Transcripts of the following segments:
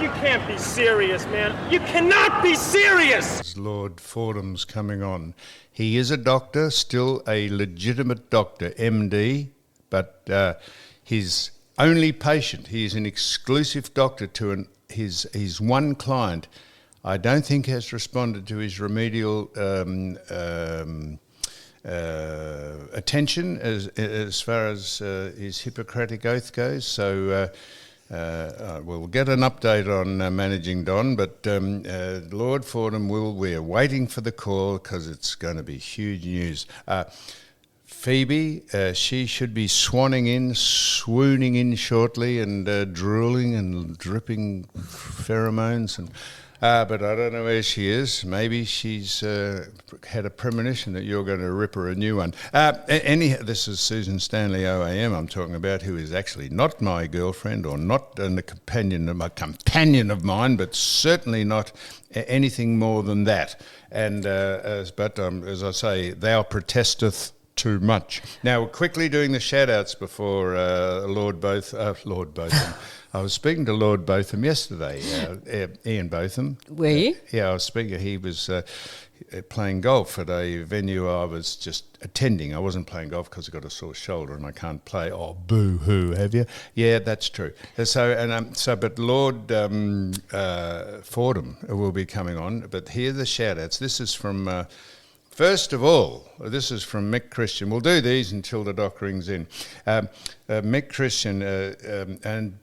You can't be serious, man. You cannot be serious! Lord Fordham's coming on. He is a doctor, still a legitimate doctor, MD, but his only patient, he is an exclusive doctor to his one client, I don't think has responded to his remedial attention as far as his Hippocratic oath goes. So we'll get an update on Managing Don, but Lord Fordham we're waiting for the call because it's going to be huge news. Phoebe, she should be swooning in shortly and drooling and dripping pheromones and but I don't know where she is. Maybe she's had a premonition that you're going to rip her a new one. Anyhow, this is Susan Stanley OAM I'm talking about, who is actually not my girlfriend or not a companion of mine, but certainly not anything more than that. And as I say, thou protesteth too much. Now, quickly doing the shout-outs before Lord Botham. I was speaking to Lord Botham yesterday, Ian Botham. Were you? Yeah, I was speaking. He was playing golf at a venue I was just attending. I wasn't playing golf because I got a sore shoulder and I can't play. Oh, boo-hoo, have you? Yeah, that's true. But Lord Fordham will be coming on. But here are the shout-outs. This is from... First of all, this is from Mick Christian. We'll do these until the doc rings in. Mick Christian and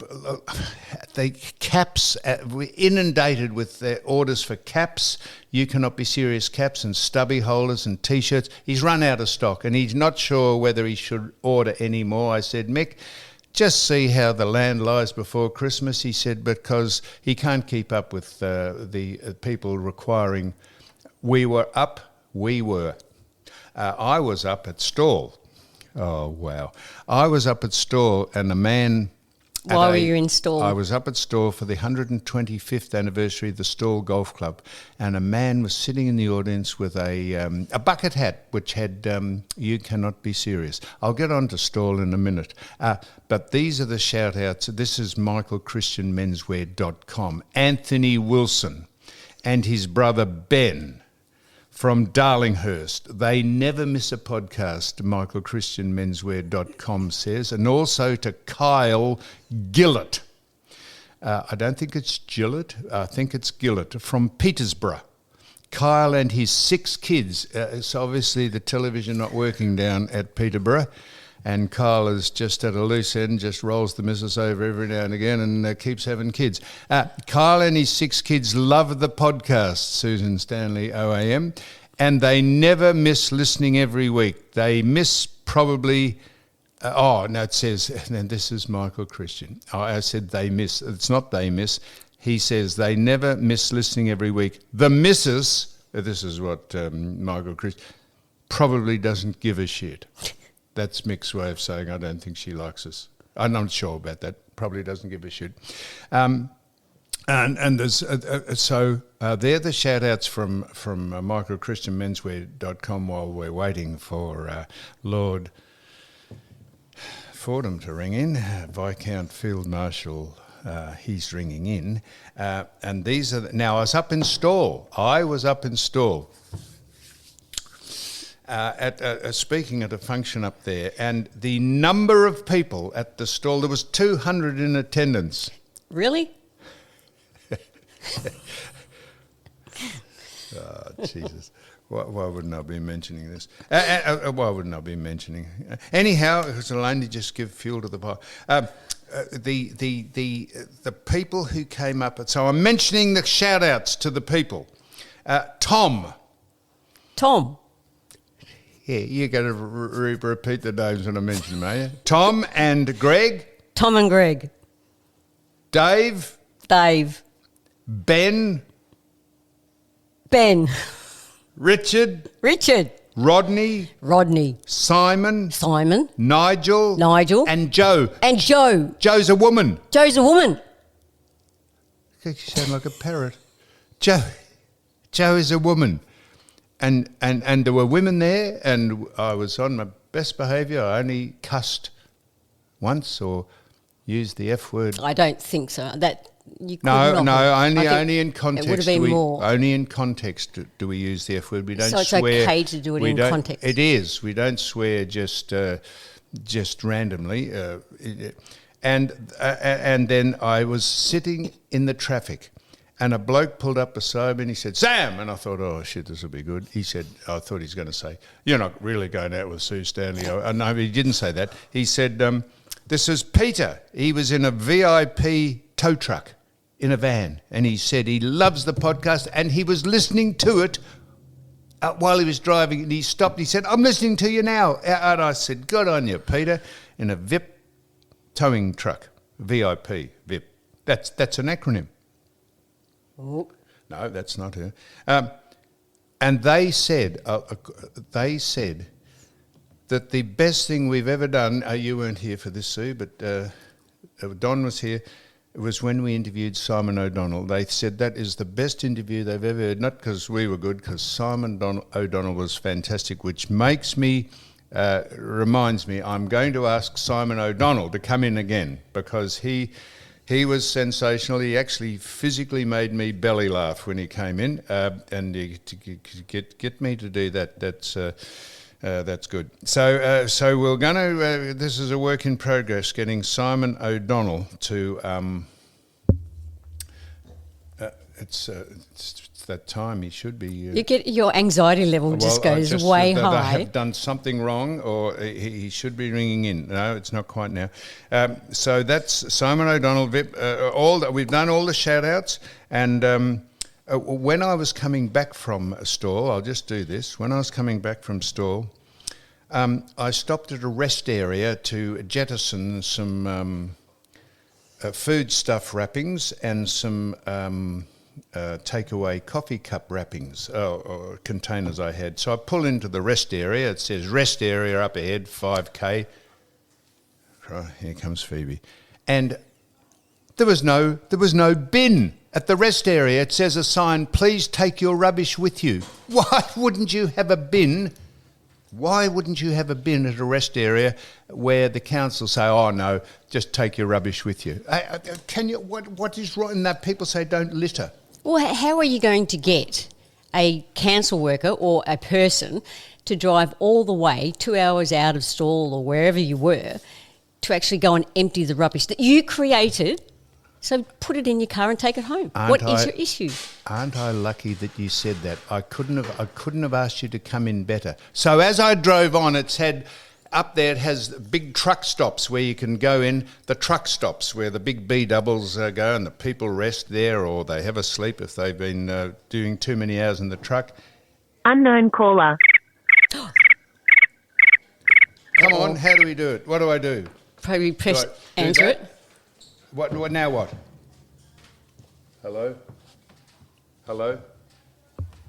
the caps, we're inundated with their orders for caps. You cannot be serious caps and stubby holders and T-shirts. He's run out of stock and he's not sure whether he should order any more. I said, Mick, just see how the land lies before Christmas, he said, because he can't keep up with the people requiring. I was up at Stawell. Oh, wow. I was up at Stawell and a man... Why were you in Stawell? I was up at Stawell for the 125th anniversary of the Stawell Golf Club, and a man was sitting in the audience with a bucket hat which had, you cannot be serious. I'll get on to Stawell in a minute. But these are the shout-outs. This is michaelchristianmenswear.com. Anthony Wilson and his brother Ben from Darlinghurst. They never miss a podcast, michaelchristianmenswear.com says. And also to Kyle Gillett. I don't think it's Gillett. I think it's Gillett from Petersburg. Kyle and his 6 kids. So obviously the television not working down at Peterborough. And Kyle is just at a loose end, just rolls the missus over every now and again and keeps having kids. Kyle and his 6 kids love the podcast, Susan Stanley OAM, and they never miss listening every week. They miss probably... it says, and this is Michael Christian. I said they miss. It's not they miss. He says they never miss listening every week. The missus, this is what Michael Christian, probably doesn't give a shit. That's Mick's way of saying I don't think she likes us. I'm not sure about that. Probably doesn't give a shit. And there's they're the shout-outs from michaelchristianmenswear.com while we're waiting for Lord Fordham to ring in. Viscount Field Marshal, he's ringing in. And these are... Now, I was up in Stawell. Speaking at a function up there, and the number of people at the stall, there was 200 in attendance. Really? Oh, Jesus. Why wouldn't I be mentioning this? Why wouldn't I be mentioning? Anyhow, it'll only just give fuel to the fire. The people who came up, so I'm mentioning the shout-outs to the people. Tom. Yeah, you're going to repeat the names when I mention them, are you? Tom and Greg. Dave. Ben. Richard. Rodney. Simon. Nigel. And Joe. Joe's a woman. You sound like a parrot. Joe is a woman. And there were women there, and I was on my best behaviour. I only cussed once or used the F word. I don't think so. That you could No, not no, have. I think only in context. It would have been more. Only in context do we use the F word. We don't So it's swear. okay to do it we in don't- context. It is. We don't swear just randomly. And then I was sitting in the traffic, and a bloke pulled up beside me and he said, "Sam!" And I thought, oh, shit, this will be good. He said, I thought he was going to say, "You're not really going out with Sue Stanley." No, he didn't say that. He said, "This is Peter." He was in a VIP tow truck in a van, and he said he loves the podcast and he was listening to it while he was driving, and he stopped. He said, "I'm listening to you now." And I said, "Good on you, Peter," in a VIP towing truck, VIP. That's an acronym. Oh. No, that's not her. And they said that the best thing we've ever done, you weren't here for this, Sue, but Don was here, it was when we interviewed Simon O'Donnell. They said that is the best interview they've ever heard, not because we were good, because Simon O'Donnell was fantastic, which reminds me, I'm going to ask Simon O'Donnell to come in again, because he was sensational. He actually physically made me belly laugh when he came in, and to get me to do that, that's good. So we're going to. This is a work in progress. Getting Simon O'Donnell to. It's that time he should be. You get your anxiety level just goes way high. They have done something wrong, or he should be ringing in. No, it's not quite now. So that's Simon O'Donnell. VIP, we've done all the shout outs, and when I was coming back from Stawell, I'll just do this. When I was coming back from Stawell, I stopped at a rest area to jettison some food stuff wrappings and some takeaway coffee cup wrappings or containers I had. So I pull into the rest area. It says rest area up ahead, 5K. Right, here comes Phoebe. And there was no bin at the rest area. It says a sign, "Please take your rubbish with you." Why wouldn't you have a bin? Why wouldn't you have a bin at a rest area where the council say, "Oh no, just take your rubbish with you"? Can you? What is wrong in that? People say don't litter. Well, how are you going to get a council worker or a person to drive all the way 2 hours out of Stawell or wherever you were to actually go and empty the rubbish that you created? So put it in your car and take it home. What is your issue? Aren't I lucky that you said that? I couldn't have asked you to come in better. So as I drove on, it said up there, it has big truck stops where you can go in. The truck stops where the big B doubles go, and the people rest there, or they have a sleep if they've been doing too many hours in the truck. Unknown caller. Come on, how do we do it? What do I do? Probably press Do I do answer that? it. What now? What? Hello? Hello?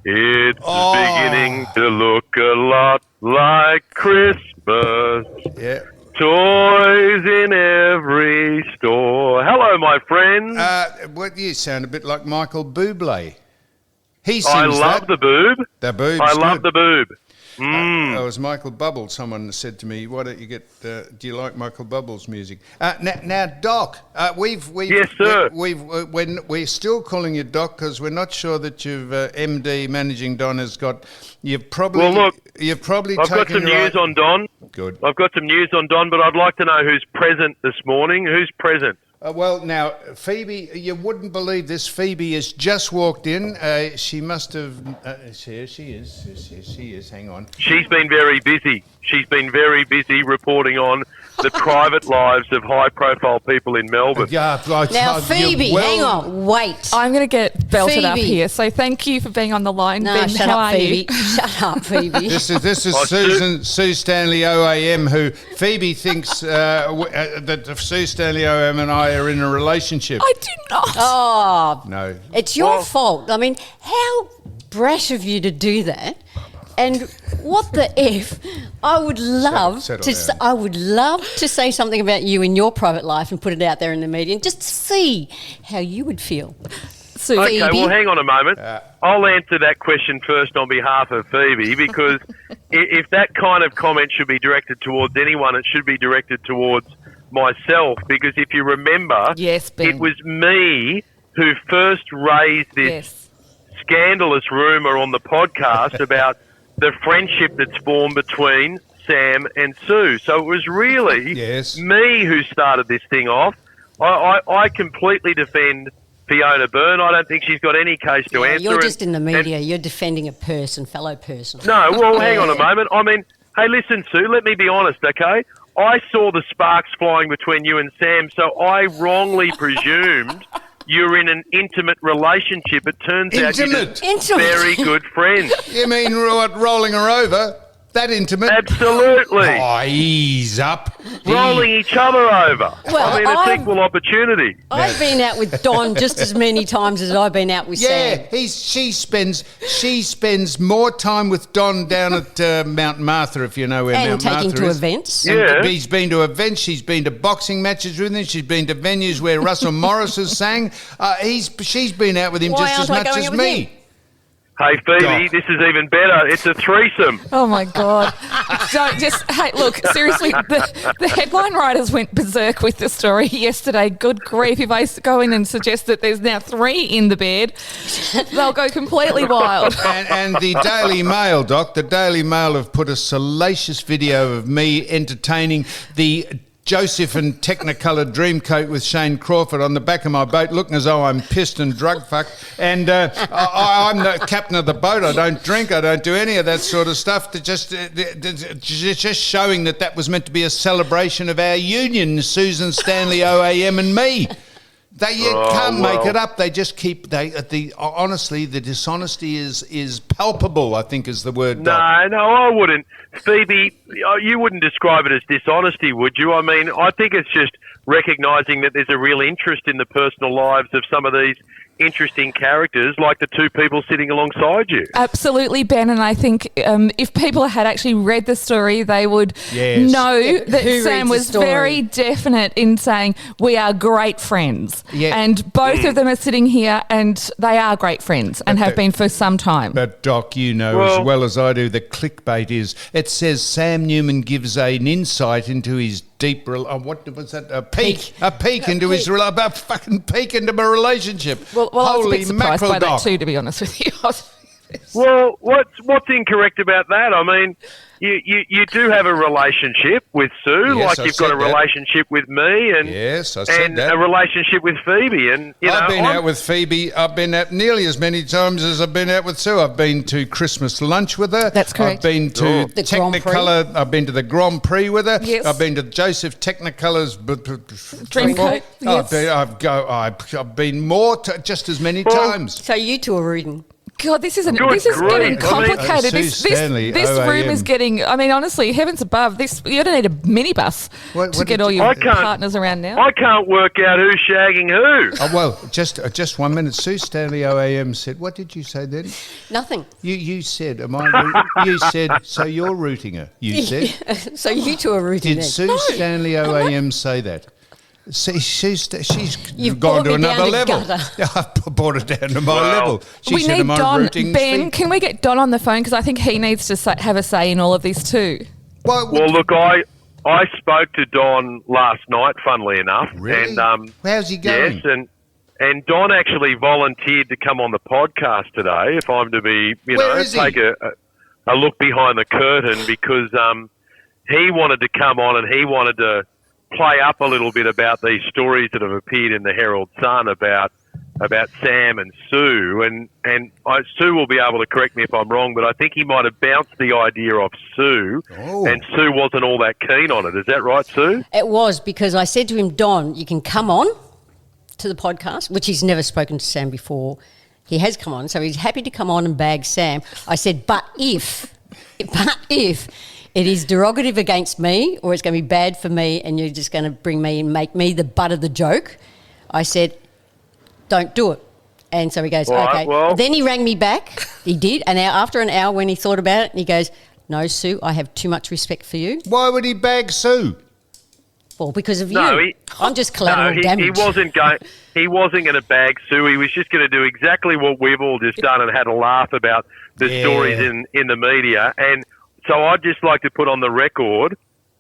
It's beginning to look a lot like Christmas. Yeah. Toys in every store. Hello, my friends. What you sound a bit like Michael Bublé. He sings I love the boob. The boob's I love good. the boob. It was Michael Bubbles. Someone said to me, "Why don't you get? Do you like Michael Bubbles' music?" Now, Doc, we've Yes, sir. We're still calling you Doc because we're not sure that you've MD Managing Don has got. You've probably Well, look, You've probably I've got taken some your news own- on Don. Good. I've got some news on Don, but I'd like to know who's present this morning. Who's present? Well, now, Phoebe, you wouldn't believe this. Phoebe has just walked in. She must have... here she is. Here she is. Hang on. She's been very busy. She's been very busy reporting on the private lives of high-profile people in Melbourne. Yeah, right. Now, Phoebe, hang on, wait. I'm going to get belted up Phoebe. here. So thank you for being on the line. No, Ben, shut how up, are Phoebe. you? Shut up, Phoebe. This is Oh, Sue Stanley OAM, who Phoebe thinks that Sue Stanley OAM and I are in a relationship. I do not. Oh, No. it's your Well- fault. I mean, how brash of you to do that. And what the F? I would love Settle down. I would love to say something about you in your private life and put it out there in the media and just see how you would feel. Sue, Okay, Phoebe. well, hang on a moment. I'll answer that question first on behalf of Phoebe, because if that kind of comment should be directed towards anyone, it should be directed towards myself, because if you remember, Yes, Ben. it was me who first raised this Yes. scandalous rumour on the podcast about the friendship that's formed between Sam and Sue. So it was really Yes. me who started this thing off. I completely defend Fiona Byrne. I don't think she's got any case to answer. You're just in the And- media. You're defending a person, fellow person. no, well, hang on a moment. I mean, hey, listen, Sue, let me be honest, okay? I saw the sparks flying between you and Sam, so I wrongly presumed you're in an intimate relationship. It turns out you're Intimate? just very good friends. You mean what, rolling her over? That intimate? Absolutely. Oh, ease up. Rolling each other over. Well, I mean, it's I've- equal opportunity. I've been out with Don just as many times as I've been out with Yeah, Sam. she spends more time with Don down at Mount Martha, if you know where And Mount taking Martha to is. events. And Yeah. He's been to events. She's been to boxing matches with him. She's been to venues where Russell Morris has sang. She's been out with him Why just as aren't I much going as out with me. him? Hey, Phoebe, Doc. this is even better. It's a threesome. Oh my God. Don't just, hey, look, seriously, the headline writers went berserk with the story yesterday. Good grief. If I go in and suggest that there's now 3 in the bed, they'll go completely wild. And the Daily Mail, Doc, the Daily Mail have put a salacious video of me entertaining the Joseph and Technicolor Dreamcoat with Shane Crawford on the back of my boat, looking as though I'm pissed and drug fucked. And I'm the captain of the boat. I don't drink. I don't do any of that sort of stuff. Just showing that was meant to be a celebration of our union, Susan Stanley, OAM, and me. You can't make it up. They just keep. Honestly, the dishonesty is palpable, I think, is the word. Doc. No, I wouldn't. Phoebe, you wouldn't describe it as dishonesty, would you? I mean, I think it's just recognising that there's a real interest in the personal lives of some of these interesting characters, like the 2 people sitting alongside you. Absolutely, Ben, and I think if people had actually read the story, they would Yes. know that Who Sam reads the was story? very definite in saying we are great friends. Yeah. And both of them are sitting here and they are great friends and have been for some time. But Doc, you know as well as I do, the clickbait is it says Sam Newman gives an insight into his deep, what was that? A peek into his, a fucking peek into my relationship. Well, I was a Holy bit surprised mackerel, by Doc. that too, to be honest with you. Well, what's incorrect about that? I mean, you do have a relationship with Sue, Yes, like I you've got said a that. relationship with me, and Yes, I said and that. a relationship with Phoebe, and I've been out with Phoebe. I've been out nearly as many times as I've been out with Sue. I've been to Christmas lunch with her. That's correct. I've been to The Grand Prix. Technicolor. I've been to the Grand Prix with her. Yes. I've been to Joseph Technicolor's Dreamcoat, yes. I've been more, just as many times. So you 2 are reading. God, this is Good getting grief. complicated. Sue This Stanley, room OAM. is getting. I mean, honestly, heavens above. You don't need a minibus What to did get all you- your I can't- partners around now. I can't work out who's shagging who. Oh, well, just 1 minute. Sue Stanley, OAM said, what did you say then? Nothing. You said, you said, so you're rooting her. You said. So you 2 are rooting Did then. Sue Stanley, OAM say that? See, she's You've gone brought to me down another to level. gutter. I've brought it down to my Well, level. She We said, need am I Don. rooting Ben, Steve? can we get Don on the phone? Because I think he needs to have a say in all of this too. Well, Well, look, I spoke to Don last night, funnily enough, really? and How's he going? yes, and Don actually volunteered to come on the podcast today. If I'm to be, Where is he? take a look behind the curtain, because he wanted to come on and he wanted to play up a little bit about these stories that have appeared in the Herald Sun about Sam and Sue, and Sue will be able to correct me if I'm wrong, but I think he might have bounced the idea off Sue, Oh. and Sue wasn't all that keen on it. Is that right, Sue? It was because I said to him, Don, you can come on to the podcast, which he's never spoken to Sam before. He has come on, so he's happy to come on and bag Sam. I said, but if it is derogative against me, or it's going to be bad for me, and you're just going to bring me and make me the butt of the joke, I said, don't do it. And so he goes, All right, okay. well- Then he rang me back. He did. And after an hour when he thought about it, he goes, no, Sue, I have too much respect for you. Why would he bag Sue? Well, because of No, you. I'm just collateral he damage. wasn't going. He wasn't going to bag Sue. He was just going to do exactly what we've all just done and had a laugh about the Yeah. stories in the media. And so I'd just like to put on the record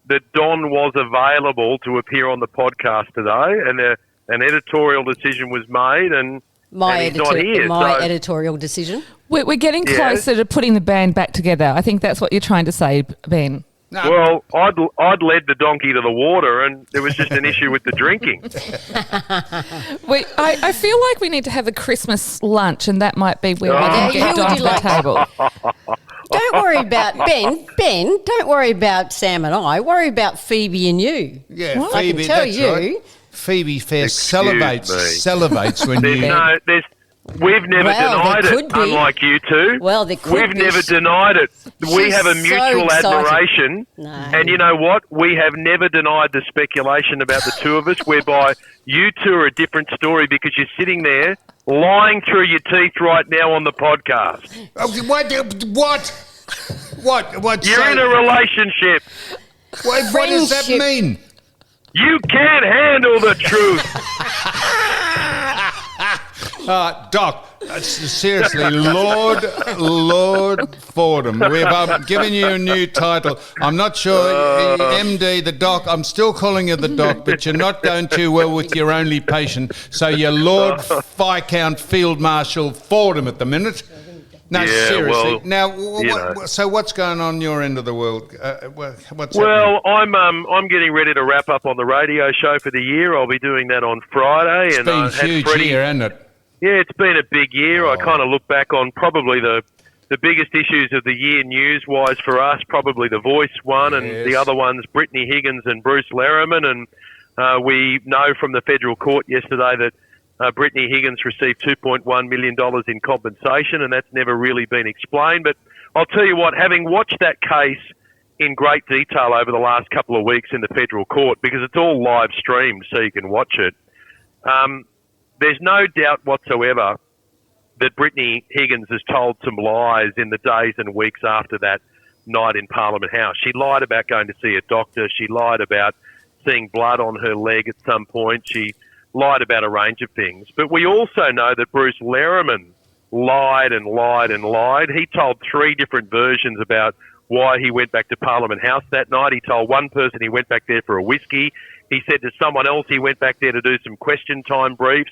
that Don was available to appear on the podcast today, and an editorial decision was made, and he's not here. My editorial decision. We're getting closer to putting the band back together. I think that's what you're trying to say, Ben. No. Well, I'd led the donkey to the water, and there was just an issue with the drinking. I feel like we need to have a Christmas lunch, and that might be where we can get Don to the table. Don't worry about Ben. Don't worry about Sam and I. Worry about Phoebe and you. Yeah, I Phoebe, can tell that's you. right. Phoebe Fair Excuse salivates when you... We've never denied it, be. unlike you two. Well, there could We've be. never denied it. We She's have a so mutual excited. admiration. No. And you know what? We have never denied the speculation about the two of us, whereby you two are a different story because you're sitting there lying through your teeth right now on the podcast. What? You're in a relationship. What does that Friendship. mean? You can't handle the truth. Doc, seriously, Lord Fordham, we've given you a new title. I'm not sure, MD, the Doc, I'm still calling you the Doc, but you're not going too well with your only patient, so you're Lord Viscount Field Marshal Fordham at the minute. No, Yeah, seriously. well, Now, so what's going on your end of the world? What's Well, I'm getting ready to wrap up on the radio show for the year. I'll be doing that on Friday. happening? It's been huge here, hasn't it? Yeah, it's been a big year. I kind of look back on probably the biggest issues of the year news-wise for us, probably The Voice one, and the other ones, Brittany Higgins and Bruce Lerman. And we know from the federal court yesterday that Brittany Higgins received $2.1 million in compensation, and that's never really been explained. But I'll tell you what, having watched that case in great detail over the last couple of weeks in the federal court, because it's all live streamed so you can watch it, there's no doubt whatsoever that Brittany Higgins has told some lies in the days and weeks after that night in Parliament House. She lied about going to see a doctor. She lied about seeing blood on her leg at some point. She lied about a range of things. But we also know that Bruce Lerman lied and lied and lied. He told three different versions about why he went back to Parliament House that night. He told one person he went back there for a whiskey. He said to someone else he went back there to do some question time briefs.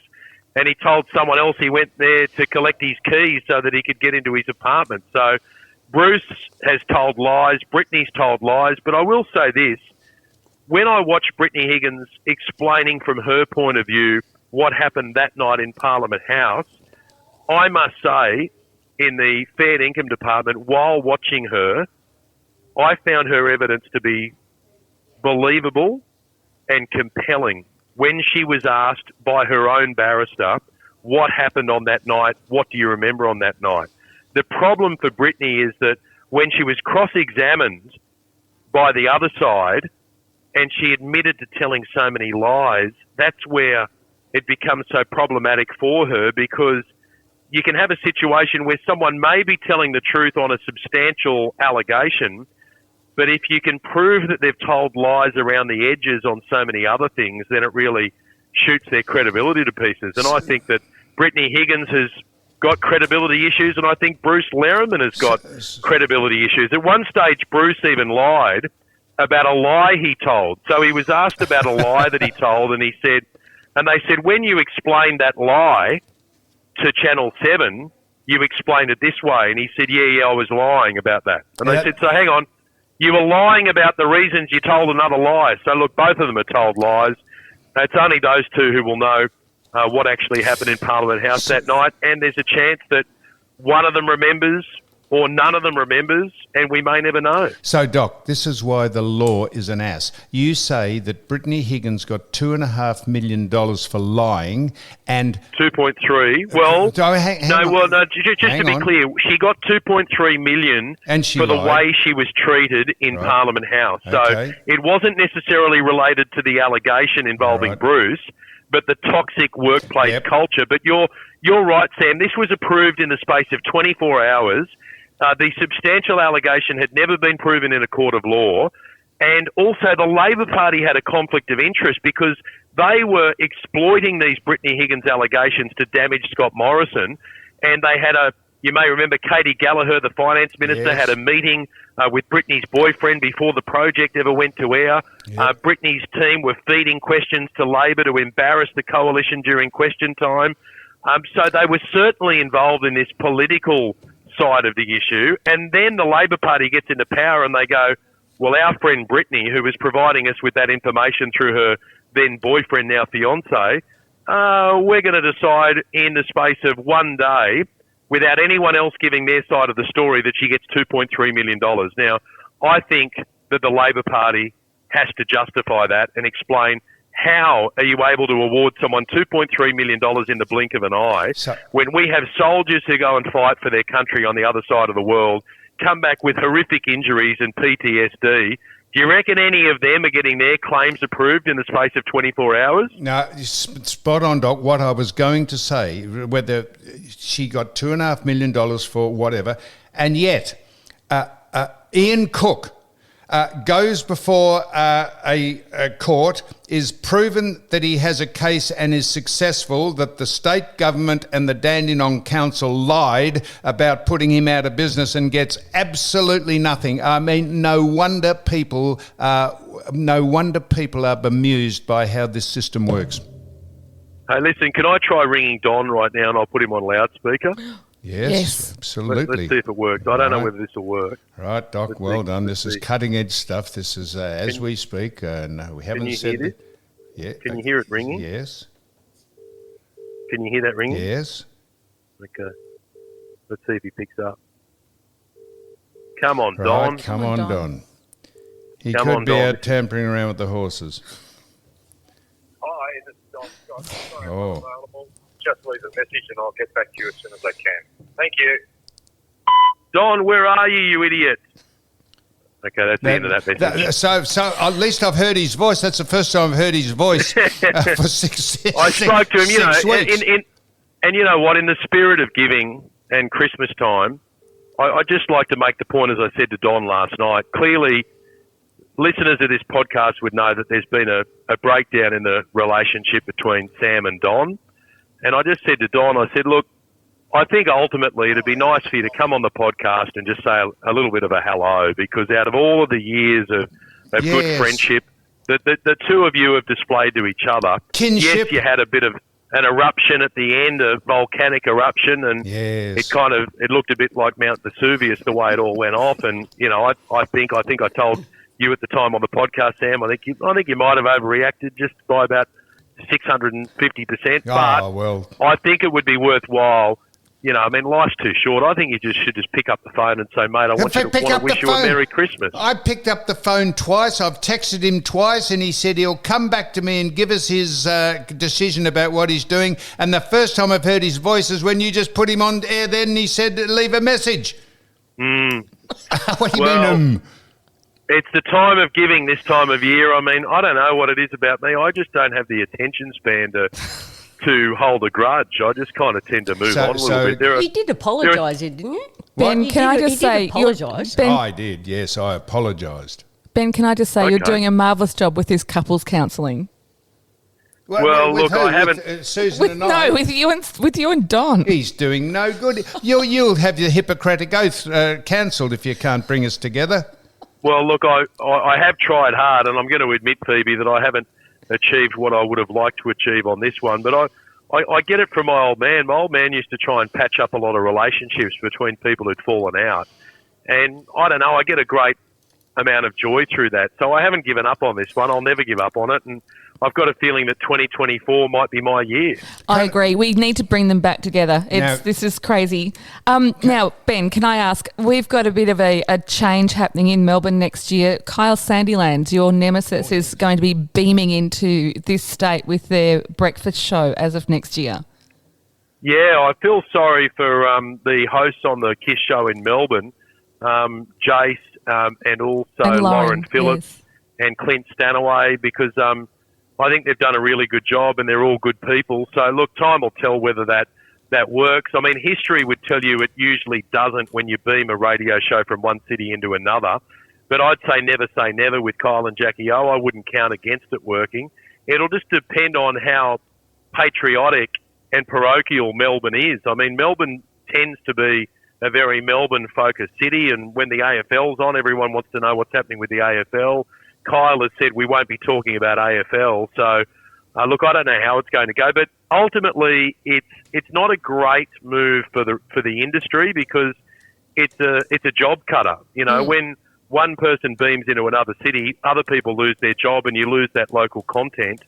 And he told someone else he went there to collect his keys so that he could get into his apartment. So Bruce has told lies, Brittany's told lies, but I will say this. When I watch Brittany Higgins explaining from her point of view what happened that night in Parliament House, I must say, in the Fair Income Department, while watching her, I found her evidence to be believable and compelling. When she was asked by her own barrister, what happened on that night, what do you remember on that night? The problem for Brittany is that when she was cross-examined by the other side and she admitted to telling so many lies, that's where it becomes so problematic for her, because you can have a situation where someone may be telling the truth on a substantial allegation, but if you can prove that they've told lies around the edges on so many other things, then it really shoots their credibility to pieces. And I think that Brittany Higgins has got credibility issues, and I think Bruce Lerman has got credibility issues. At one stage, Bruce even lied about a lie he told. So he was asked about a lie that he told, and they said, when you explained that lie to Channel 7, you explained it this way. And he said, yeah, I was lying about that. And they said, so hang on. You were lying about the reasons you told another lie. So, look, both of them are told lies. It's only those two who will know what actually happened in Parliament House that night. And there's a chance that one of them remembers or none of them remembers, and we may never know. So, Doc, this is why the law is an ass. You say that Brittany Higgins got $2.5 million for lying and... 2.3. Well, just to be clear, she got 2.3 million for the way she was treated in Parliament House. So it wasn't necessarily related to the allegation involving Bruce, but the toxic workplace culture. But you're right, Sam. This was approved in the space of 24 hours. The substantial allegation had never been proven in a court of law. And also the Labor Party had a conflict of interest because they were exploiting these Brittany Higgins allegations to damage Scott Morrison. And they had you may remember Katie Gallagher, the finance minister, had a meeting with Brittany's boyfriend before the project ever went to air. Yep. Brittany's team were feeding questions to Labor to embarrass the coalition during question time. So they were certainly involved in this political side of the issue. And then the Labor Party gets into power and they go, well, our friend Brittany, who was providing us with that information through her then boyfriend, now fiancé, we're going to decide in the space of one day, without anyone else giving their side of the story, that she gets $2.3 million. Now, I think that the Labor Party has to justify that and explain how are you able to award someone $2.3 million in the blink of an eye when we have soldiers who go and fight for their country on the other side of the world, come back with horrific injuries and PTSD. Do you reckon any of them are getting their claims approved in the space of 24 hours? No, spot on, Doc. What I was going to say, whether she got $2.5 million for whatever, and yet Ian Cook goes before a court, is proven that he has a case and is successful, that the state government and the Dandenong Council lied about putting him out of business, and gets absolutely nothing. I mean, no wonder people are bemused by how this system works. Hey, listen, can I try ringing Don right now and I'll put him on loudspeaker? Yes, absolutely. Let's see if it works. I don't know whether this will work. Right, Doc, well done. This is cutting-edge stuff. This is as we speak. No, we haven't said it. Yeah. Can you hear it ringing? Yes. Can you hear that ringing? Yes. Okay. Let's see if he picks up. Come on, Right, Don. come on, Don. He Come could on, be Don. out tampering around with the horses. Hi, this is Don Scott. Sorry, I'm Oh. not available. Just leave a message and I'll get back to you as soon as I can. Thank you. Don, where are you, you idiot? Okay, that's the end of that message. So at least I've heard his voice. That's the first time I've heard his voice for six I spoke to him, you know, 6 weeks. and you know what, in the spirit of giving and Christmas time, I'd just like to make the point, as I said to Don last night, clearly listeners of this podcast would know that there's been a breakdown in the relationship between Sam and Don. And I just said to Don, I said, look, I think ultimately it'd be nice for you to come on the podcast and just say a little bit of a hello, because out of all of the years of good friendship that the two of you have displayed to each other, Kinship. yes, you had a bit of an eruption at the end, a volcanic eruption, and Yes. it looked a bit like Mount Vesuvius the way it all went off. And you know, I think I told you at the time on the podcast, Sam, I think you might have overreacted just by about 650%. Oh, well. I think it would be worthwhile. You know, I mean, life's too short. I think you should just pick up the phone and say, mate, I want to wish you a Merry Christmas. I picked up the phone twice. I've texted him twice, and he said he'll come back to me and give us his decision about what he's doing. And the first time I've heard his voice is when you just put him on air then, and he said, leave a message. What do you mean, It's the time of giving this time of year. I mean, I don't know what it is about me. I just don't have the attention span to hold a grudge. I just kind of tend to move on a little bit. You did apologise, didn't you? Ben, can I just say, apologise? Oh, I did. Yes, I apologised. Ben, can I just say you're doing a marvellous job with this couples counselling. Well, with look, who? I haven't. With, Susan and I. No, with you and Don. He's doing no good. You'll have your Hippocratic Oath cancelled if you can't bring us together. Well, look, I have tried hard, and I'm going to admit, Phoebe, that I haven't achieved what I would have liked to achieve on this one. But I get it from my old man. My old man used to try and patch up a lot of relationships between people who'd fallen out. And I don't know, I get a great amount of joy through that. So I haven't given up on this one. I'll never give up on it. And I've got a feeling that 2024 might be my year. I agree. We need to bring them back together. This is crazy. Now, Ben, can I ask, we've got a bit of a change happening in Melbourne next year. Kyle Sandilands, your nemesis, is going to be beaming into this state with their breakfast show as of next year. Yeah, I feel sorry for the hosts on the KISS show in Melbourne, Jace and also Lauren Phillips and Clint Stanaway, because I think they've done a really good job and they're all good people. So, look, time will tell whether that works. I mean, history would tell you it usually doesn't when you beam a radio show from one city into another. But I'd say never with Kyle and Jackie O. I wouldn't count against it working. It'll just depend on how patriotic and parochial Melbourne is. I mean, Melbourne tends to be a very Melbourne-focused city, and when the AFL's on, everyone wants to know what's happening with the AFL. Kyle has said we won't be talking about AFL, so look, I don't know how it's going to go, but ultimately it's not a great move for the industry because it's a job cutter. You know, when one person beams into another city, other people lose their job, and you lose that local content.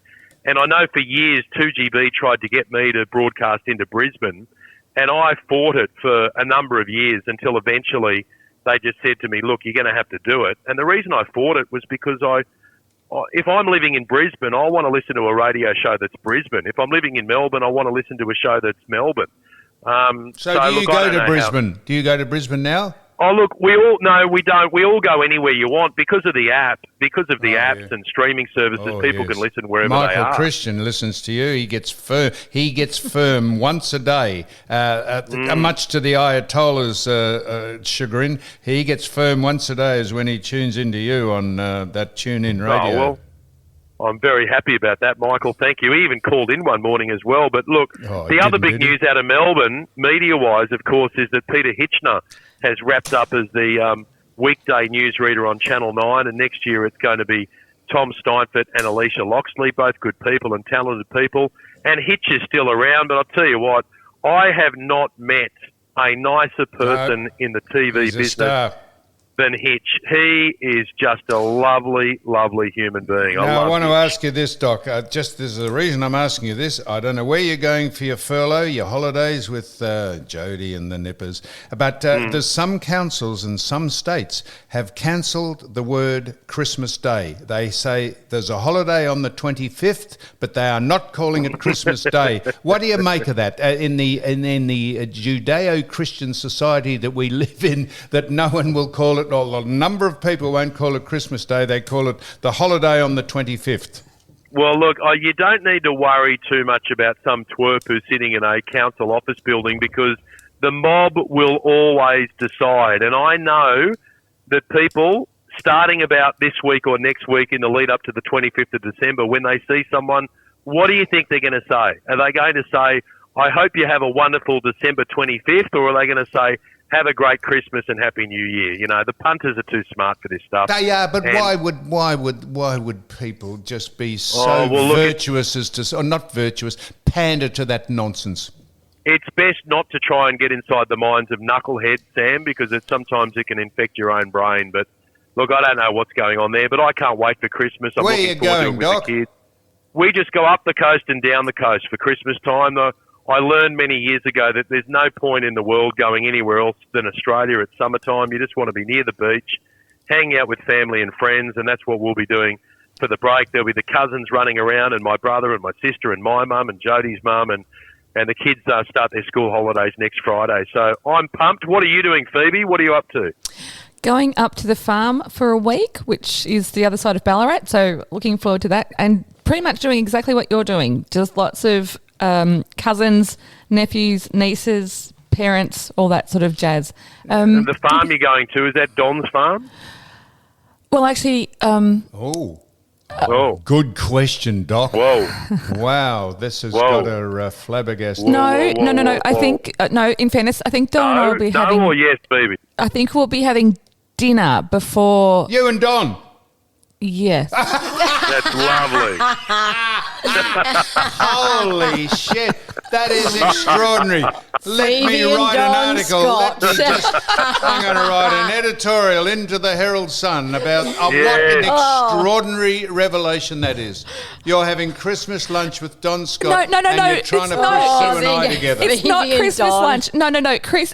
And I know for years 2GB tried to get me to broadcast into Brisbane, and I fought it for a number of years until eventually they just said to me, look, you're going to have to do it. And the reason I fought it was because if I'm living in Brisbane, I want to listen to a radio show that's Brisbane. If I'm living in Melbourne, I want to listen to a show that's Melbourne. So do you go to Brisbane? Do you go to Brisbane now? Oh, look, we don't. We all go anywhere you want because of the app, apps and streaming services. People can listen wherever they are. Michael Christian listens to you. He gets firm once a day, much to the Ayatollah's chagrin. He gets firm once a day is when he tunes into you on that tune-in radio. Oh, well, I'm very happy about that, Michael. Thank you. He even called in one morning as well. But look, the other big news out of Melbourne, media-wise, of course, is that Peter Hitchner has wrapped up as the weekday newsreader on Channel 9, and next year it's going to be Tom Steinfort and Alicia Loxley, both good people and talented people. And Hitch is still around, but I'll tell you what, I have not met a nicer person in the TV business than Hitch. He is just a lovely, lovely human being. Now, I want to ask you this, Doc. Just there's a reason I'm asking you this. I don't know where you're going for your furlough, your holidays with Jody and the Nippers, but there's some councils in some states have cancelled the word Christmas Day. They say there's a holiday on the 25th, but they are not calling it Christmas Day. What do you make of that in the Judeo-Christian society that we live in, that no one will call it? A number of people won't call it Christmas Day. They call it the holiday on the 25th. Well, look, you don't need to worry too much about some twerp who's sitting in a council office building because the mob will always decide. And I know that people, starting about this week or next week in the lead up to the 25th of December, when they see someone, what do you think they're going to say? Are they going to say, I hope you have a wonderful December 25th, or are they going to say, have a great Christmas and Happy New Year? You know, the punters are too smart for this stuff. They are, but why would people just be so virtuous as to, or not virtuous, pander to that nonsense? It's best not to try and get inside the minds of knuckleheads, Sam, because sometimes it can infect your own brain. But look, I don't know what's going on there, but I can't wait for Christmas. I'm Where are you going, Doc? The kids. We just go up the coast and down the coast for Christmas time. I learned many years ago that there's no point in the world going anywhere else than Australia at summertime. You just want to be near the beach, hang out with family and friends, and that's what we'll be doing for the break. There'll be the cousins running around, and my brother and my sister and my mum and Jodie's mum, and the kids start their school holidays next Friday. So I'm pumped. What are you doing, Phoebe? What are you up to? Going up to the farm for a week, which is the other side of Ballarat, so looking forward to that, and pretty much doing exactly what you're doing, just lots of cousins, nephews, nieces, parents, all that sort of jazz. The farm you're going to, is that Don's farm? Well, actually... Good question, Doc. Whoa. Wow, this has got a flabbergasted. No. I think, in fairness, I think Don will be having... No or yes, baby? I think we'll be having dinner before... You and Don? Yes. That's lovely. Holy shit. That is extraordinary. Let me write an article. I'm going to write an editorial into the Herald Sun about what an extraordinary revelation that is. You're having Christmas lunch with Don Scott. No. You're trying to push Sue and I together. It's not Christmas lunch. No.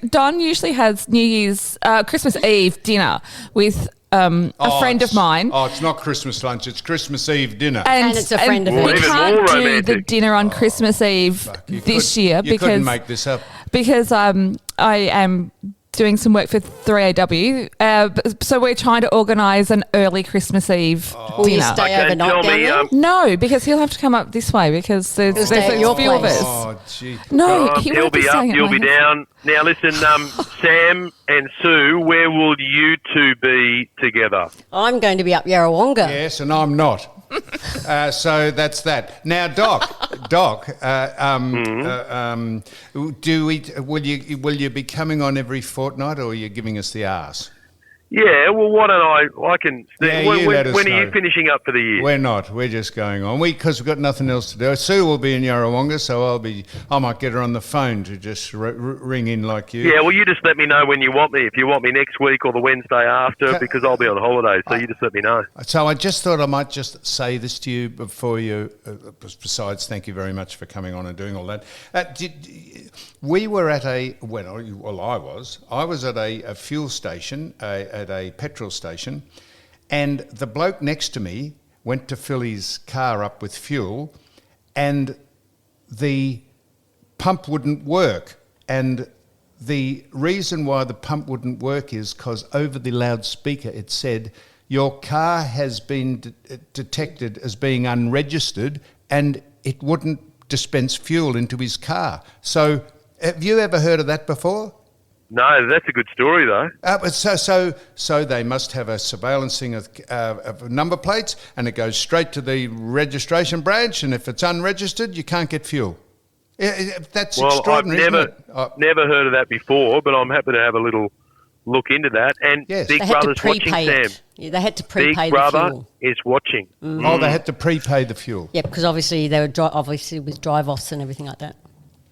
Don usually has New Year's, Christmas Eve dinner with... a friend of mine. Oh, it's not Christmas lunch, it's Christmas Eve dinner. And it's a friend of mine. mine. We can't do the dinner on Christmas Eve this year you couldn't make this up. Because I am doing some work for 3AW. So we're trying to organise an early Christmas Eve dinner. Will you stay overnight down there? No, because he'll have to come up this way because there's a few of us. Oh, gee. No, he'll be up, you'll be down. Now listen, Sam and Sue, where will you two be together? I'm going to be up Yarrawonga. Yes, and I'm not. So that's that. Now, Doc, will you be coming on every fortnight, or are you giving us the arse? Yeah, well, why don't I can... Yeah, when let us are know. you finishing up for the year? We're not. We're just going on. Because we've got nothing else to do. Sue will be in Yarrawonga, so I might get her on the phone to just ring in like you. Yeah, well, you just let me know when you want me. If you want me next week or the Wednesday after, because I'll be on holiday, so you just let me know. So I just thought I might just say this to you before you... besides, thank you very much for coming on and doing all that. We were at I was at a fuel station, at a petrol station, and the bloke next to me went to fill his car up with fuel, and the pump wouldn't work. And the reason why the pump wouldn't work is because over the loudspeaker it said, your car has been detected as being unregistered, and it wouldn't dispense fuel into his car. So have you ever heard of that before? No, that's a good story, though. So they must have a surveillancing of number plates, and it goes straight to the registration branch, and if it's unregistered, you can't get fuel. That's extraordinary, isn't it? I've never heard of that before, but I'm happy to have a little look into that. And yes. Big They had to Brother's watching, prepay Sam. it. Yeah, they had to prepay Big the Brother fuel. is watching. Oh, they had to prepay the fuel. Yeah, because obviously they were obviously with drive-offs and everything like that.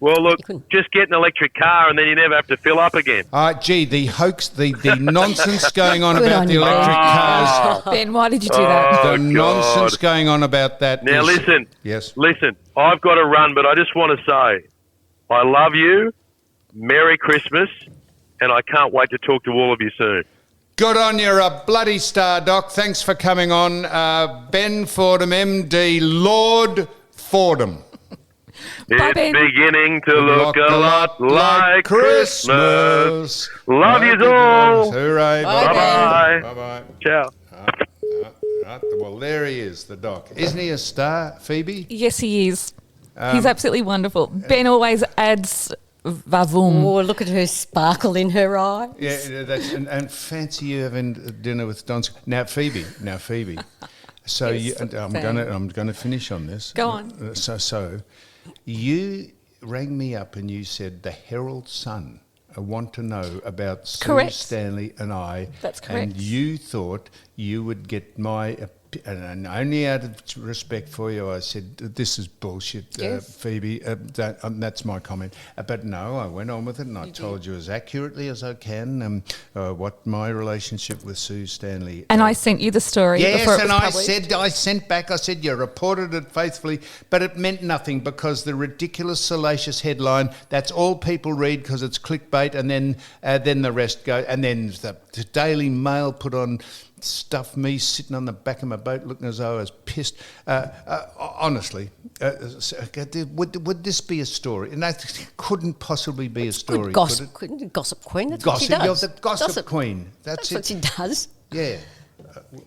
Well, look, You couldn't. just get an electric car and then you never have to fill up again. Gee, the hoax, the nonsense going on Good about on the you, electric Ben. cars. Ben, why did you do that? Oh, The nonsense God. going on about that. Now, is- listen. Yes. Listen, I've got to run, but I just want to say I love you, Merry Christmas, and I can't wait to talk to all of you soon. Good on you, a bloody star, Doc. Thanks for coming on. Ben Fordham, MD, Lord Fordham. It's Ben. beginning to look a lot like Christmas. Love yous all. Hooray. Bye-bye. Bye-bye. Ciao. Right. Well, there he is, the Doc. Isn't he a star, Phoebe? Yes, he is. He's absolutely wonderful. Ben always adds vavoom. Oh, look at her sparkle in her eye. Yeah, and fancy you having dinner with Don. Now, Phoebe. So Yes, I'm Sam. gonna finish on this. Go on. So you rang me up and you said the Herald Sun want to know about Sue Correct. Stanley and I. That's correct. And you thought you would get my. And only out of respect for you, I said, this is bullshit, Yes. Phoebe. That's my comment. But no, I went on with it, and I told you as accurately as I can what my relationship with Sue Stanley. And I sent you the story Yes, before it and was I sent back, I said, you reported it faithfully, but it meant nothing because the ridiculous, salacious headline, that's all people read because it's clickbait, and then the rest go, and then the Daily Mail put on stuff me sitting on the back of my boat looking as though I was pissed. Honestly, would this be a story? And that couldn't possibly be a story. Good gossip queen. Gossip queen. That's what she Gossip, does. you're the gossip queen. That's it. what she does. Yeah.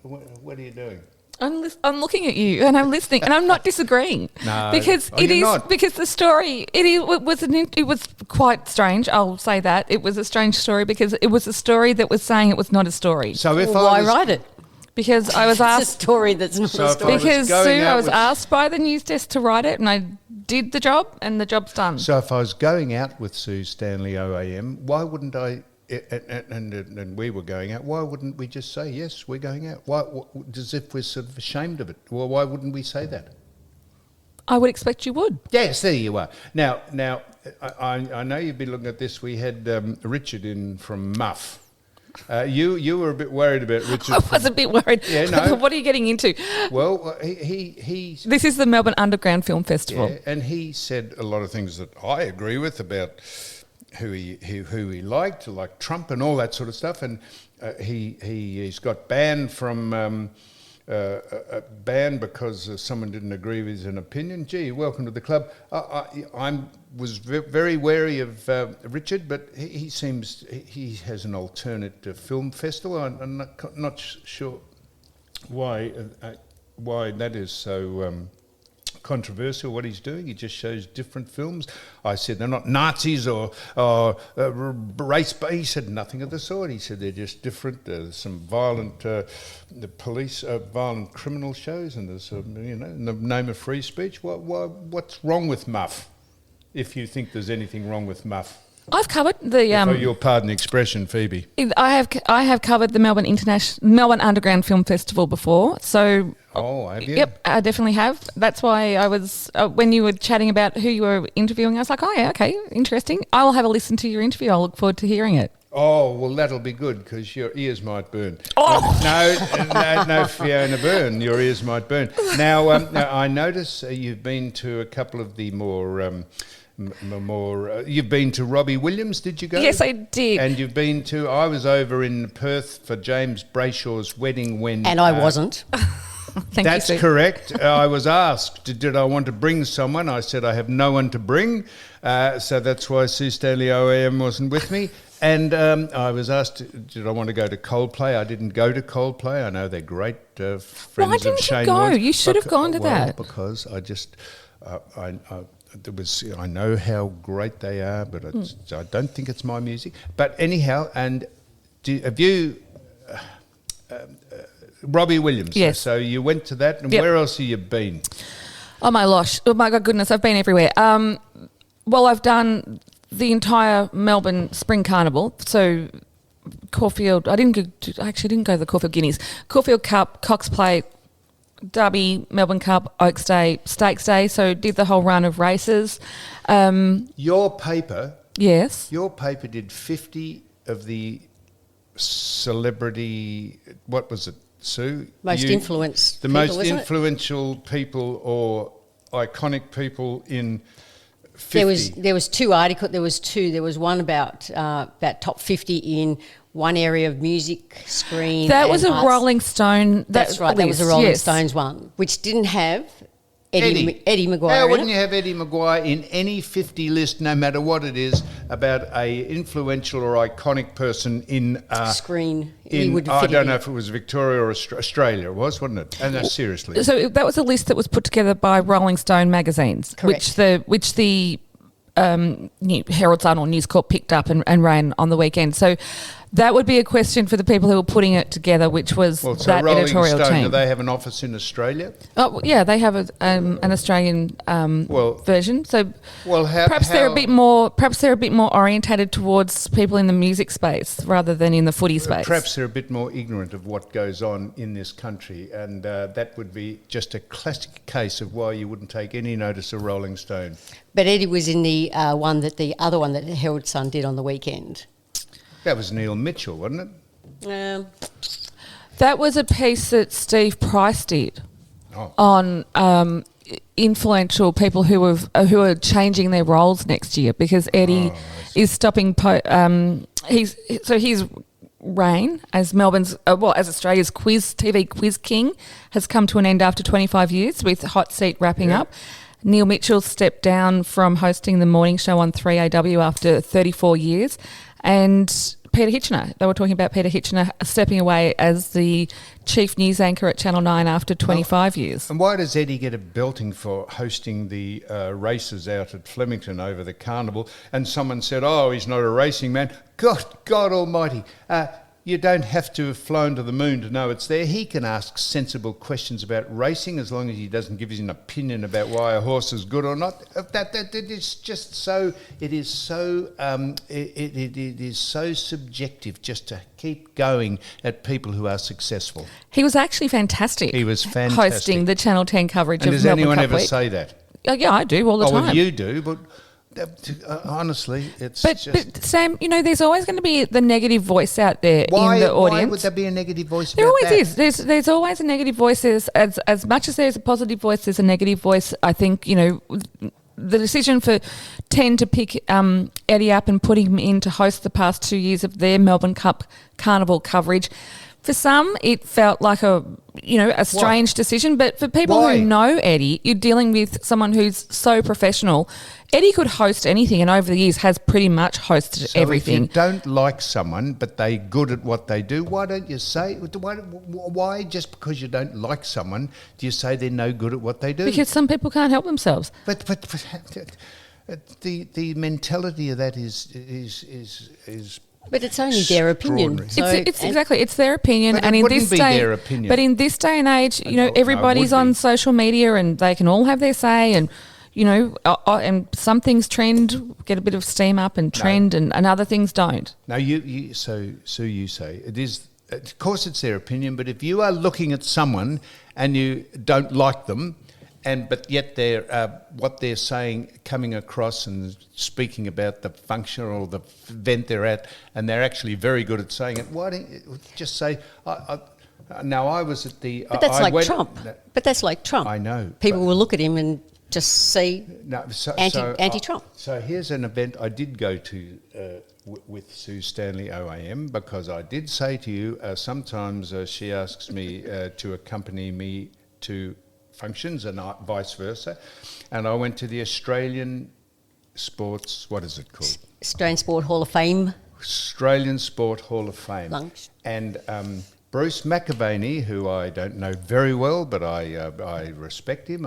What are you doing? I'm looking at you and I'm listening and I'm not disagreeing. No. Because Oh, it you're is not. because the story it was quite strange. I'll say that it was a strange story because it was a story that was saying it was not a story. So if Well, I why was, write it? Because I was It's a asked story that's not So a if I story. was because going Sue, out I was with- asked by the news desk to write it and I did the job and the job's done. So if I was going out with Sue Stanley OAM, why wouldn't I? And we were going out. Why wouldn't we just say yes? We're going out. Why? As if we're sort of ashamed of it. Well, why wouldn't we say that? I would expect you would. Yes, there you are. Now, I know you've been looking at this. We had Richard in from Muff. You were a bit worried about Richard. I was a bit worried. Yeah, no. What are you getting into? Well, he This is the Melbourne Underground Film Festival. yeah, and he said a lot of things that I agree with about who he liked, like Trump and all that sort of stuff. And he's got banned from banned because someone didn't agree with his opinion. Gee, welcome to the club. I was very wary of Richard, but he seems he has an alternate film festival. I'm not sure why that is so controversial what he's doing. He just shows different films. I said they're not Nazis or race-based. He said nothing of the sort. He said they're just different. There's some violent, violent criminal shows, and there's in the name of free speech. What's wrong with Muff? If you think there's anything wrong with Muff. I've covered the. If you'll pardon the expression, Phoebe. I have covered the Melbourne Underground Film Festival before. So. Oh, have you? Yep, I definitely have. That's why I was when you were chatting about who you were interviewing. I was like, oh yeah, okay, interesting. I will have a listen to your interview. I'll look forward to hearing it. Oh, well, that'll be good because your ears might burn. Oh! No, Fiona Byrne, your ears might burn. Now, I notice you've been to a couple of the more... you've been to Robbie Williams, did you go? Yes, I did. And you've been to... I was over in Perth for James Brayshaw's wedding when... And I wasn't. That's correct. I was asked, did I want to bring someone? I said I have no one to bring. So that's why Sue Stanley OAM wasn't with me. And I was asked, did I want to go to Coldplay? I didn't go to Coldplay. I know they're great friends of Shane. Why didn't you go? Woods. You should have gone to that. Because I just... I know how great they are, but I don't think it's my music. But anyhow, and have you... Robbie Williams. Yes. So you went to that, and Yep. where else have you been? Oh my goodness, I've been everywhere. Well, I've done the entire Melbourne Spring Carnival. So Caulfield, I didn't go to the Caulfield Guineas. Caulfield Cup, Cox Plate, Derby, Melbourne Cup, Oaks Day, Stakes Day. So did the whole run of races. Your paper did 50 of the celebrity, what was it, Sue? Most influenced the people, most isn't it? influential people or iconic people in 50. There was two articles. There was one about top 50 in one area of music, screen. That and was a arts. Rolling Stone. That's right. That was a list, Rolling yes. Stones one, which didn't have Eddie Maguire. How in wouldn't it. you have Eddie Maguire in any 50 list, no matter what it is, about a influential or iconic person in Screen? He would I fit don't in. know if it was Victoria or Australia. It was, wasn't it? And no, seriously. So that was a list that was put together by Rolling Stone magazines, Correct. which the Herald Sun or News Corp picked up and ran on the weekend. So that would be a question for the people who were putting it together, which was that Rolling editorial Stone, team. do they have an office in Australia? Oh yeah, they have an Australian version. So perhaps they're a bit more orientated towards people in the music space rather than in the footy space. Perhaps they're a bit more ignorant of what goes on in this country, and that would be just a classic case of why you wouldn't take any notice of Rolling Stone. But Eddie was in the other one that the Herald Sun did on the weekend. That was Neil Mitchell, wasn't it? That was a piece that Steve Price did Oh. on influential people who are changing their roles next year because Eddie is stopping. His reign as Melbourne's as Australia's TV quiz king has come to an end after 25 years with Hot Seat wrapping up. Neil Mitchell stepped down from hosting the morning show on 3AW after 34 years. And Peter Hitchener, they were talking about Peter Hitchener stepping away as the chief news anchor at Channel 9 after 25 years. And why does Eddie get a belting for hosting the races out at Flemington over the carnival? And someone said, oh, he's not a racing man. God almighty. You don't have to have flown to the moon to know it's there. He can ask sensible questions about racing as long as he doesn't give us an opinion about why a horse is good or not. It is just so. It is so. It is so subjective just to keep going at people who are successful. He was actually fantastic. He was fantastic hosting the Channel 10 coverage and of does Melbourne anyone Cup ever Week. say that? Yeah, I do all the time. Well, you do, but. Honestly, it's but Sam, there's always going to be the negative voice out there in the audience. Why would there be a negative voice There about always that? is. There's always a negative voice. As much as there's a positive voice, there's a negative voice. I think, the decision for 10 to pick Eddie up and put him in to host the past 2 years of their Melbourne Cup Carnival coverage For some, it felt like a strange decision. But for people Why? who know Eddie, you're dealing with someone who's so professional. Eddie could host anything, and over the years has pretty much hosted So everything. if you don't like someone, but they're good at what they do, why don't you say, why just because you don't like someone, do you say they're no good at what they do? Because some people can't help themselves. But the mentality of that is But it's only their opinion. extraordinary. It's their opinion, But and it in wouldn't this be day, their opinion. but in this day and age, No, it everybody's would on be. social media, and they can all have their say, and and some things trend, get a bit of steam up and trend, and other things don't. No, so you say it is. Of course, it's their opinion. But if you are looking at someone and you don't like them, but yet they're what they're saying coming across and speaking about the function or the event they're at, and they're actually very good at saying it, why don't you just say? Now I was at the. But that's I like went- Trump. But that's like Trump. I know, People but- will look at him and just see anti-Trump. So here's an event I did go to with Sue Stanley OAM, because I did say to you, sometimes she asks me to accompany me to functions and vice versa. And I went to the Australian Sports, what is it called? Australian Sport Hall of Fame. Australian Sport Hall of Fame. Lunch. And Bruce McAvaney, who I don't know very well, but I respect him.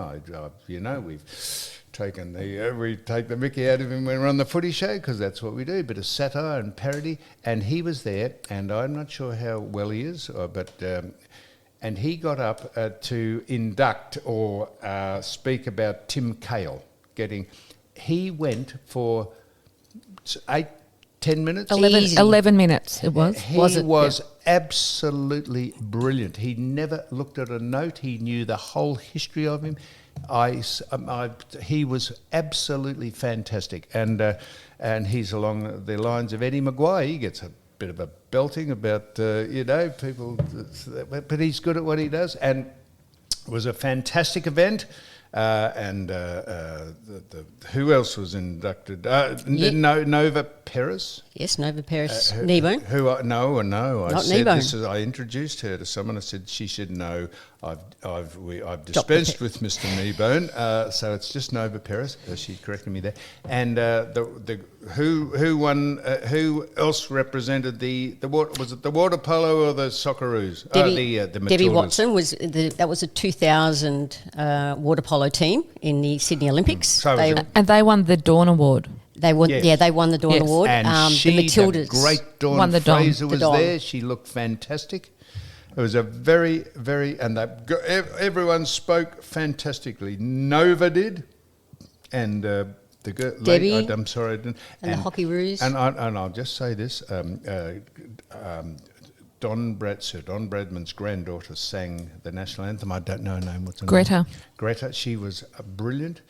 We've taken we take the mickey out of him when we're on the footy show, because that's what we do, a bit of satire and parody. And he was there, and I'm not sure how well he is, and he got up to induct or speak about Tim Cahill he went for 8-10 minutes. 11 minutes it was. He was absolutely brilliant. He never looked at a note. He knew the whole history of him. He was absolutely fantastic. And he's along the lines of Eddie Maguire. He gets a bit of a belting about, people, but he's good at what he does. And it was a fantastic event. Who else was inducted? Nova Perez. Yes, Nova Paris. Kneebone. I introduced her to someone. I said she should know. I've dispensed with Mr. Kneebone, so it's just Nova Perez. She corrected me there. And who won? Who else represented the was it the water polo or the Socceroos? The Debbie Matildas. Watson that was a 2000 water polo team in the Sydney Olympics. So And they won the Dawn Award. They won. Yes. Yeah, they won the Dawn Yes. Award. And the Matildas the great Dawn Won the Dawn. Fraser was The Dawn. there. She looked fantastic. It was a very, very, and everyone spoke fantastically. Nova did, and the girl, Debbie. I'm sorry, I didn't. And the Hockey Roos. And I'll just say this: Sir Don Bradman's granddaughter sang the national anthem. I don't know her name. What's her name? Greta. She was brilliant.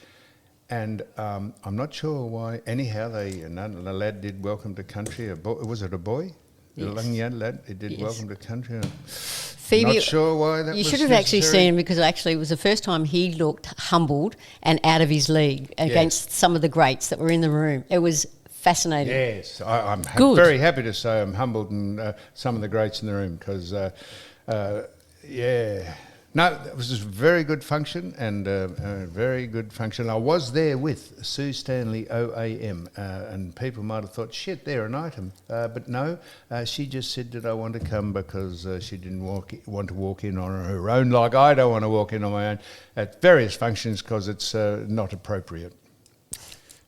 And I'm not sure why. Anyhow, the lad did Welcome to Country. Was it a boy? Yes. The young lad. He did Yes. Welcome to Country. Phoebe, Not sure why that was you should have actually necessary. seen him, because actually it was the first time he looked humbled and out of his league against some of the greats that were in the room. It was fascinating. Yes, I'm Good. very happy to say I'm humbled and some of the greats in the room, because, No, it was a very good function and a very good function. I was there with Sue Stanley OAM, and people might have thought, shit, they're an item. But no, she just said, did I want to come, because she didn't want to walk in on her own, like I don't want to walk in on my own at various functions, because it's not appropriate.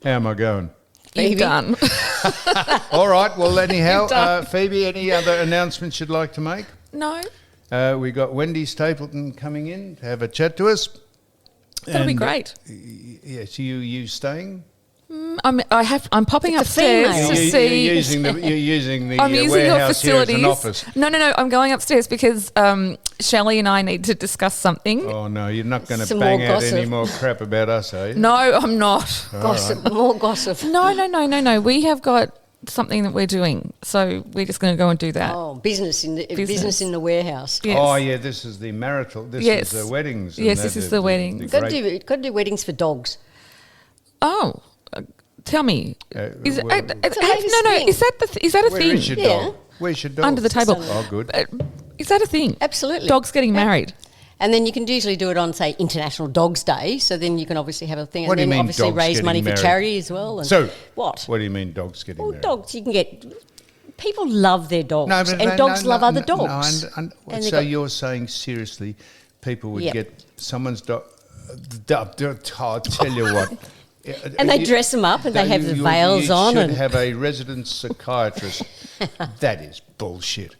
How am I going? You're Phoebe? done. All right, well, anyhow, done. Phoebe, any other announcements you'd like to make? No, We got Wendy Stapleton coming in to have a chat to us. that'll be great. Yes, you staying? I'm popping It's a upstairs female. to see. You're using the I'm using your warehouse here as facilities. an office. No. I'm going upstairs because Shelley and I need to discuss something. Oh no, you're not going to Some bang more out gossip. any more crap about us, are you? No, I'm not. Gossip, more gossip. No. We have got something that we're doing, so we're just going to go and do that. Oh, business in the Business. warehouse. Yes. Oh yeah, this is the marital. This Yes. is the weddings. and Yes, that this is the weddings. Got great- to do weddings for dogs. Oh, tell me. Is it, well- It's the latest thing. Is that a Where thing? is your Yeah. dog? Where's your dog? Under the table. Oh, good. Is Is that a thing? Absolutely. Dogs getting married. And then you can usually do it on, say, International Dogs Day. So then you can obviously have a thing. What And do you then mean obviously dogs raise getting money married? for charity as well. And So, what? What do you mean dogs getting Well, married? dogs, you can get... People love their dogs. No, but and dogs love other dogs. And And so they got- you're saying seriously, people would Yep. get someone's dog. I'll tell you what. And they dress them up and they have the veils on You and- should have a resident psychiatrist. That is bullshit.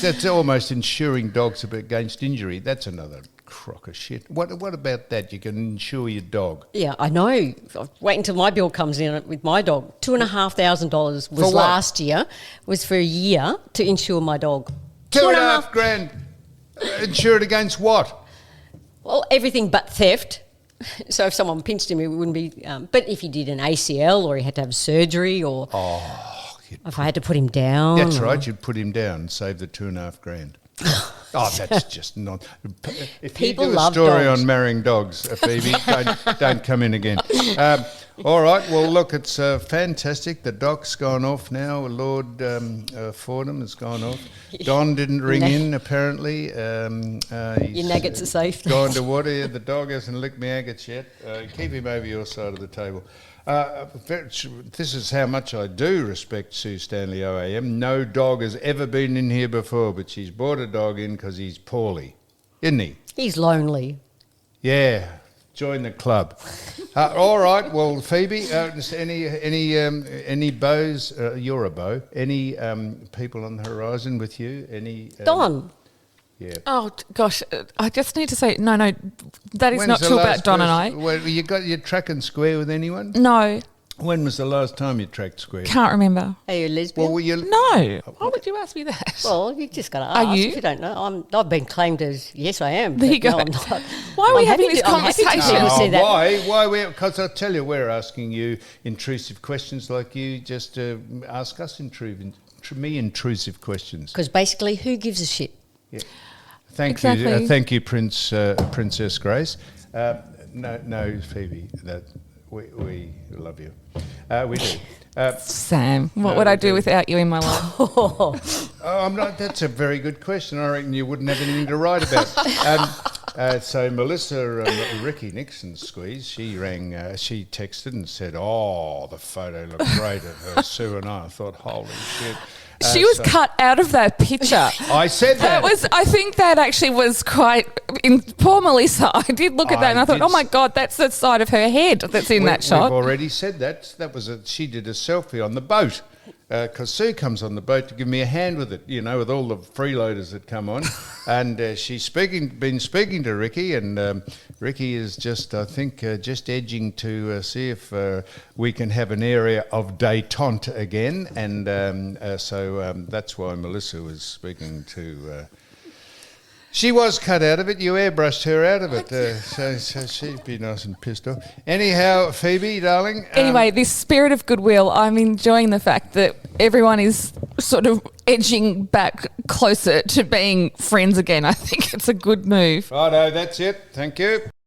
That's almost insuring dogs against injury. That's another crock of shit. What about that? You can insure your dog. Yeah, I know. Wait until my bill comes in with my dog. $2,500 was For what? last year. Was for a year to insure my dog. $2.5 grand. Insured against what? Well, everything but theft. So if someone pinched him, it wouldn't be. But if he did an ACL or he had to have surgery or if I had to put him down. That's or- right. You'd put him down and save the $2.5 grand. Oh, that's just not. If People you do a love story dogs. on marrying dogs, Phoebe, don't come in again. All right. Well, look, it's fantastic. The doc's gone off now. Lord Fordham has gone off. Don didn't ring in apparently. Your nuggets are safe. Gone to water. Yeah, the dog hasn't licked my agates yet. Keep him over your side of the table. This is how much I do respect Sue Stanley OAM. No dog has ever been in here before, but she's brought a dog in because he's poorly, isn't he? He's lonely. Yeah, join the club. All right, well, Phoebe, any bows? You're a bow. Any people on the horizon with you? Any? Don. Yeah. Oh, gosh. I just need to say, no, that is When's not the true last about Don and I. person- Well, you got your tracking square with anyone? No, When was the last time you tracked square? can't remember. Are you a lesbian? Well, were you? No. Why would you ask me that? Well, you just got to Are ask. you? If you don't know, I've been claimed as yes, I am. There but you go. No, I'm not. Why are we I'm having happy this to- I'm happy to conversation? people say that. Why? Because I'll tell you, we're asking you intrusive questions like you just ask us intrusive questions. Because basically, who gives a shit? Yeah. Thank you, Princess Grace. No, Phoebe, that we love you. We do. Sam, what would I do without you in my life? Oh, I'm not. That's a very good question. I reckon you wouldn't have anything to write about. So Melissa, Ricky Nixon's squeeze, she rang, she texted and said, "Oh, the photo looked great of her, Sue and I." I thought, holy shit. She was cut out of that picture. I said that. I think that actually was quite, poor Melissa. I did look at that and I thought, oh my God, that's the side of her head that's in that shot. We've already said that. She did a selfie on the boat. Because Sue comes on the boat to give me a hand with it, with all the freeloaders that come on. And she's been speaking to Ricky, and Ricky is just, I think, just edging to see if we can have an area of détente again. And so that's why Melissa was speaking to... She was cut out of it. You airbrushed her out of it. So she'd be nice and pissed off. Anyhow, Phoebe, darling. Anyway, this spirit of goodwill, I'm enjoying the fact that everyone is sort of edging back closer to being friends again. I think it's a good move. Righto, that's it. Thank you.